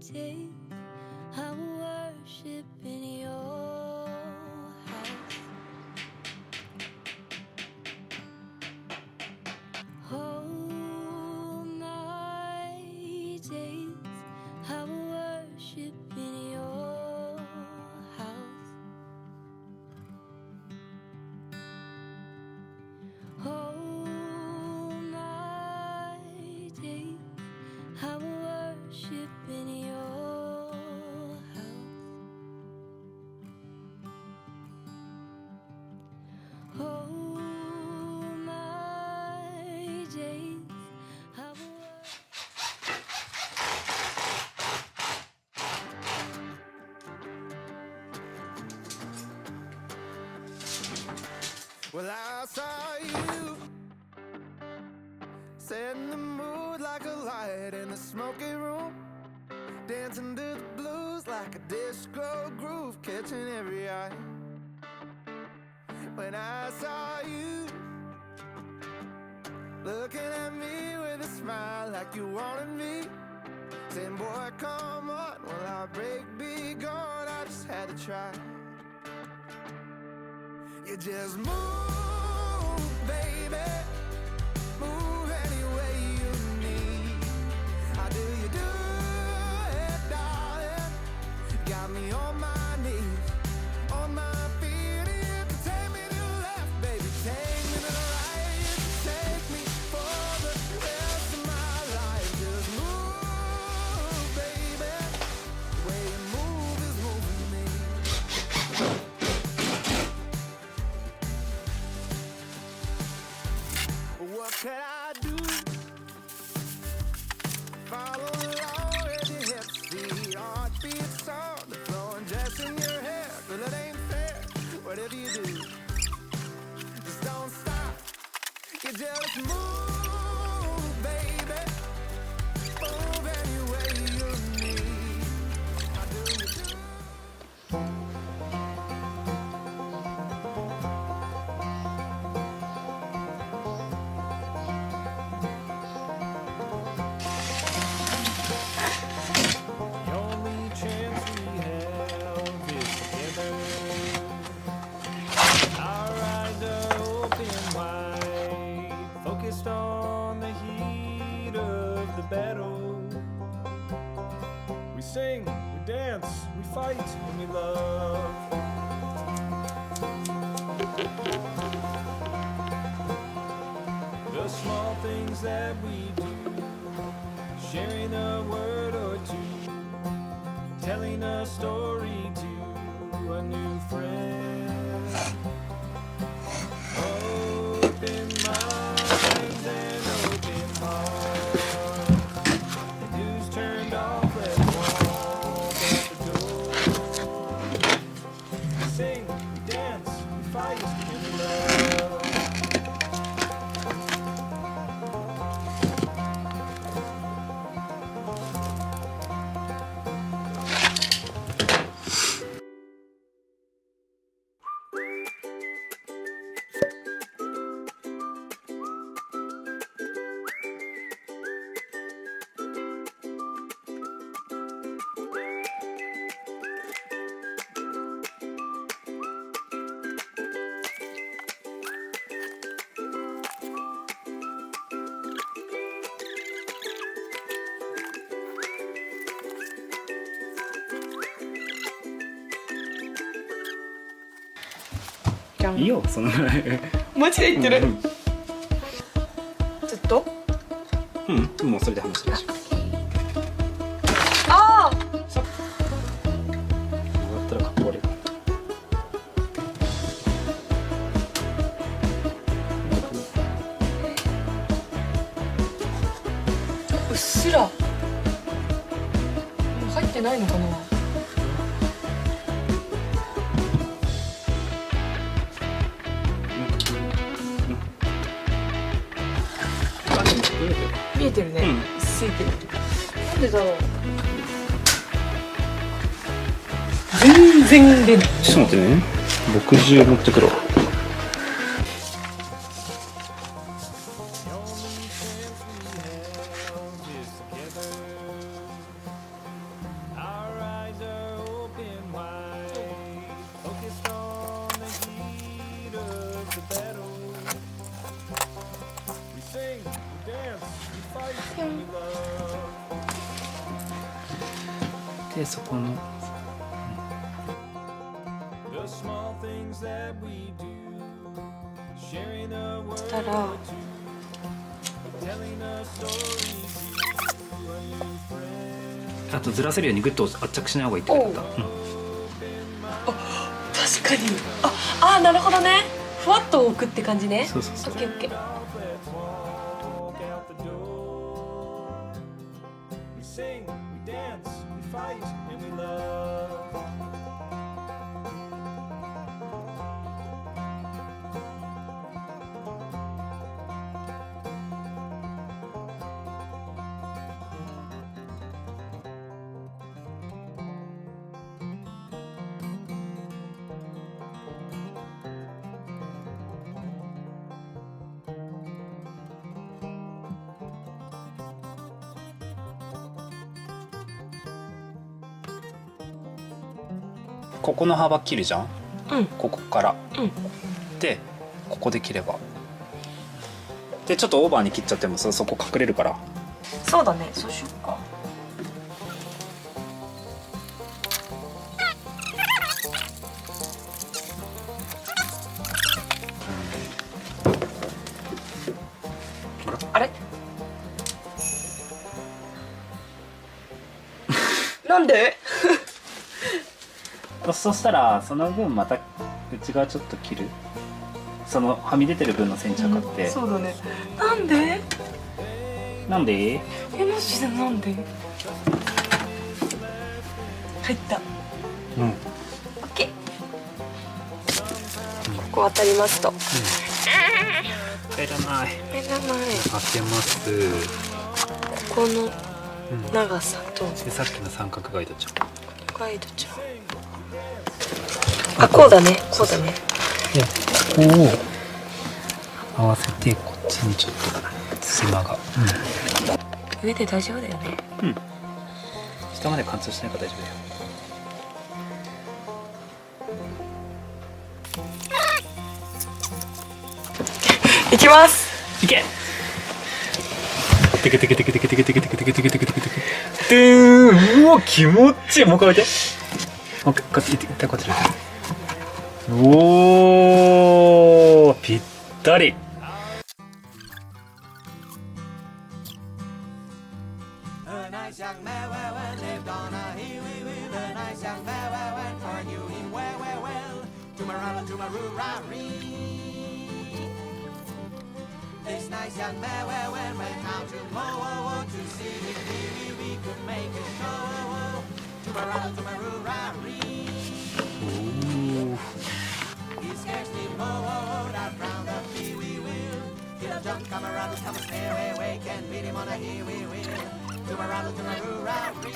days I will worship in your house. All my days I will worship in your house. All my days I will worship in your house. All my days I will Well, I saw you setting the mood like a light in the smoky room, dancing to the blues like a disco groove, catching every eye. When I saw you looking at me with a smile like you wanted me, saying, boy, come on, will our break be gone? I just had to try. You just move, baby, move any way you need. How do you do it, darling? Got me on my knees, on my feet. You can take me to the left, baby, take me to the right. You can take me for the rest of my life. Just move, baby, the way you move is moving me. What could I do? Follow along with your hips, the heartbeat song, the flowing dress in your hair. Well, it ain't fair, whatever you do, just don't stop. You just move, baby, move any way you need. How do you do? The only chance we have is together. Our eyes are open wide, focused on the heat of the battle. We sing, we dance, we fight, and we love. The small things that we do, sharing a word or two, telling a story to a new friend. Open minds and open hearts. The news turned off, let's walk out the door. We sing, we dance, we fight, and we love.いいよ、そのぐらい。マジで言ってる、ずっとうん、もうそれで話してるし。ああ終わったらかっこ悪い。うっすら入ってないのかな。見えてるね、ついてる。なんでだろう。全然出ない。ちょっと待ってね。墨汁持ってくるわ。でそこの The small things that we do, sharing the そ word, したら telling a story to a new friend. あとずらせるようにグッと圧着しない方がいいって書いてあった。確かに。あ、なるほどね。ふわっと置くって感じね。そうそうそうオッケーオッケー。 Let's walk out the door. We sing, we dance, we fight, and we love. ここの幅切るじゃん。うんここから。うんでここで切れば。でちょっとオーバーに切っちゃってもそこ隠れるから。そうだね。そうしようか。あれ？なんで？そしたらその分また内側ちょっと切る。そのはみ出てる分の線測って。そうだね。なんで？なんで？マジでなんで？入った。うん。オッケー。ここ渡りますと。入らない。入らない。開けます。ここの長さとでさっきの三角ガイドちゃん。ガイドちゃん。あ、こうだね。こうだね。でここを合わせてこっちにちょっと隙間が。上で大丈夫だよね。うん。下まで貫通しないから大丈夫だよ。いきます。いけ。テケテケテケテケテケテケテケテケテケテケテケテケ。てーん。うわ気持ちいい。もう一回置いて。もう一回こっちこっち。おおぴったり。A nice young man lived on a hill. A nice young man for knew him well. Tumaroo-ra-ree. This nice young man went out to Mo to see if we could make it show. Tumaroo-ra-ree. He scarcely mowed out round the pee-wee wheel. Get a jump, come around, come a snare away, can beat him on a heel-wee wheel. Tumaroo-ra-ree.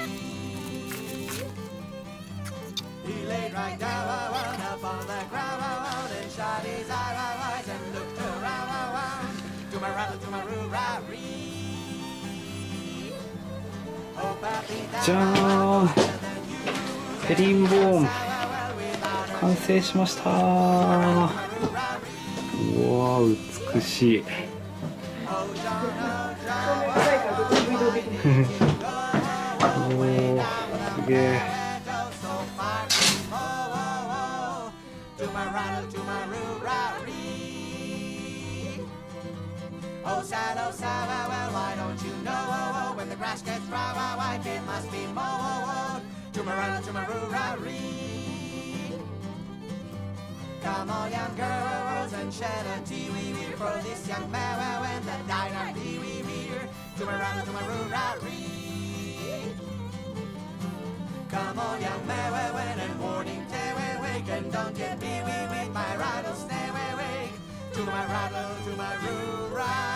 He laid right down upon the ground and shot his eyes and looked around. Tumaroo-ra-ree. Oh, papi, じゃーん。ヘリンボーン完成しました。うわ美しい。おおすげえ。Oh, sad, well, why don't you know when the grass gets dry, white, it must be mowed. Tumaroo-ra-ree. Come on, young girls, and shed a tea-wee-wee for this young man when the diner pee-wee-wee. Tumaroo-ra-ree. Come on, young man, and morning wake, and don't get pee-wee with my rattlesnake. To my rattle, to my roo-ra.